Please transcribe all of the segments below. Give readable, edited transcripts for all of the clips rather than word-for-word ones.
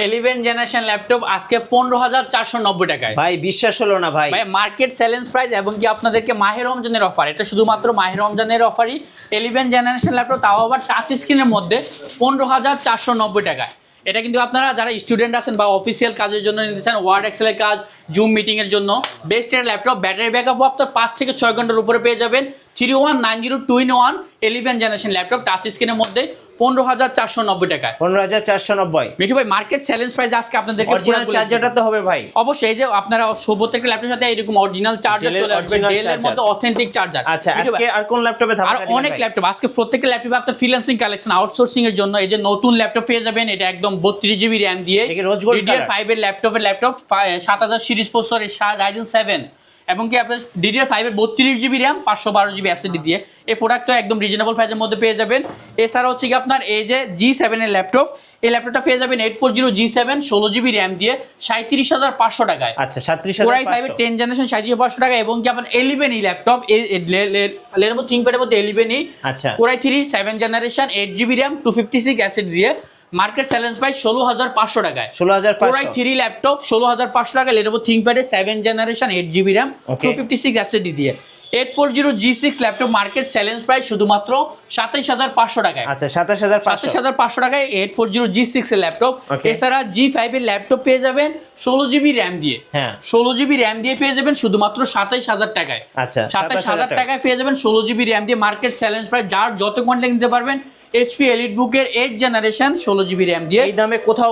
11 generation laptop আজকে 15,490 টাকায়। ভাই বিশ্বাস হলো না ভাই। ভাই মার্কেট চ্যালেঞ্জ প্রাইস এবং কি আপনাদেরকে মাহে রমজানের অফার, এটা শুধুমাত্র মাহে রমজানের অফারই। 11 জেনারেশন ল্যাপটপ, তাও আবার টাচ স্ক্রিনের মধ্যে 15,490 টাকায়। এটা কিন্তু আপনারা যারা স্টুডেন্ট আছেন বা অফিসিয়াল কাজের জন্য নিতে চান, ওয়ার্ড এক্সেলের কাজ, জুম মিটিংয়ের জন্য বেস্ট এর ল্যাপটপ। ব্যাটারি ব্যাকআপও আপনার 5 থেকে 6 ঘন্টার উপরে পেয়ে যাবেন। 3190 11 জেনারেশন ল্যাপটপ টাচ স্ক্রিনের মধ্যে 15,490 টাকায়। 15,490। মিঠু ভাই মার্কেট চ্যালেঞ্জ প্রাইস আজকে আপনাদেরকে অরিজিনাল চার্জারটা তো হবে ভাই। অবশ্যই, এই যে আপনারা প্রত্যেকটা ল্যাপটপের সাথে এরকম অরিজিনাল চার্জার চলে আসবে, ডেলের মতো অথেন্টিক চার্জার। আচ্ছা, আজকে আর কোন ল্যাপটপে থাকবে? আর অনেক ল্যাপটপ আজকে, প্রত্যেকটা ল্যাপটপে আপনার ফ্রিল্যান্সিং কালেকশন, আউটসোর্সিং এর জন্য এই যে নতুন ল্যাপটপ পেয়ে যাবেন। এটা একদম 32 জিবি র্যাম দিয়ে DDR5 এর ল্যাপটপ 7000 সিরিজ প্রসেসর, Ryzen 7 এবং কি আপনার DDR5 এর 32 জিবি র্যাম 512 জিবি এসএসডি দিয়ে এই প্রোডাক্টটা একদম রিজনেবল প্রাইসের মধ্যে পেয়ে যাবেন। এছাড়া হচ্ছে কি আপনার এই যে G7 এর ল্যাপটপ, এই ল্যাপটপটা পেয়ে যাবেন 840 G7 16 জিবি র্যাম দিয়ে 37,500 টাকায়। আচ্ছা, 37,500। Core i5 এর 10 জেনারেশন 37,500 টাকা। এবং কি আপনার 11e ল্যাপটপ, Lenovo ThinkPad এর মধ্যে 11e। আচ্ছা, Core i3 7 generation 8 GB RAM 256 SSD দিয়ে মার্কেট চ্যালেঞ্জ প্রাইস 16,500 টাকায়। 16,500। Core i3 ল্যাপটপ 16,500 টাকা। Lenovo ThinkPad এর 7 জেনারেশন 8 জিবি র্যাম 256 এসএসডি দিয়ে 840 G6 laptop market challenge price শুধুমাত্র 27,500 টাকায়। আচ্ছা, 27,500 টাকায় 840 G6 এর ল্যাপটপ। এছাড়া G5 এর ল্যাপটপ পেয়ে যাবেন 16 জিবি র্যাম দিয়ে। হ্যাঁ, 16 জিবি র্যাম দিয়ে পেয়ে যাবেন শুধুমাত্র 27,000 টাকায়। আচ্ছা, 27,000 টাকায় পেয়ে যাবেন 16 জিবি র্যাম দিয়ে মার্কেট চ্যালেঞ্জ প্রাইস। যার যত কোয়ান্টিটি নিতে পারবেন HP EliteBook এর 8 জেনারেশন 16 জিবি র্যাম দিয়ে এই দামে কোথাও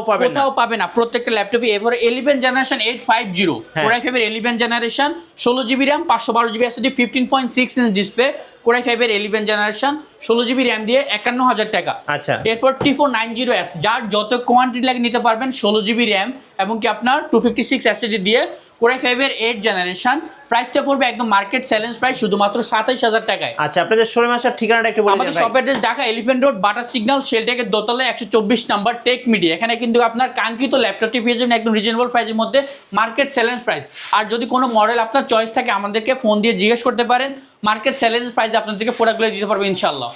পাবেন না প্রত্যেকটা ল্যাপটপে। এরপরে 11 জেনারেশন 850 Core i5 এর 11 generation 16 GB RAM 512 GB SSD 15.6 inch display. Core i5 এর 11 জেনারেশন 16 জিবি র্যাম দিয়ে 51,000 টাকা। আচ্ছা, এরপর T490S, যার যত কোয়ান্টিটি লাগে নিতে পারবেন 16 জিবি র্যাম এবং কি আপনার 256 এসএসডি দিয়ে Core i5 এর 8 জেনারেশন। প্রাইসটা পড়বে একদম মার্কেট চ্যালেঞ্জ প্রাইস শুধুমাত্র 27,000 টাকায়। আচ্ছা, আপনাদের শোরুম আসার ঠিকানাটা একটু বলে দিন। আমাদের shop address Dhaka elephant road, বাটার সিগন্যাল, শেলটেকের দোতলায় 124 নাম্বার, টেক মিডিয়া। এখানে কিন্তু আপনার কাঙ্ক্ষিত ল্যাপটপটি পেয়ে যাবেন একদম রিজনেবল প্রাইসের মধ্যে, মার্কেট চ্যালেঞ্জ প্রাইস। আর যদি কোনো মডেল আপনার চয়েস থাকে আমাদেরকে ফোন দিয়ে জিজ্ঞেস করতে পারেন, মার্কেট চ্যালেঞ্জ প্রাইসে আপনাদেরকে প্রোডাক্টগুলো দিতে পারবো ইনশাআল্লাহ।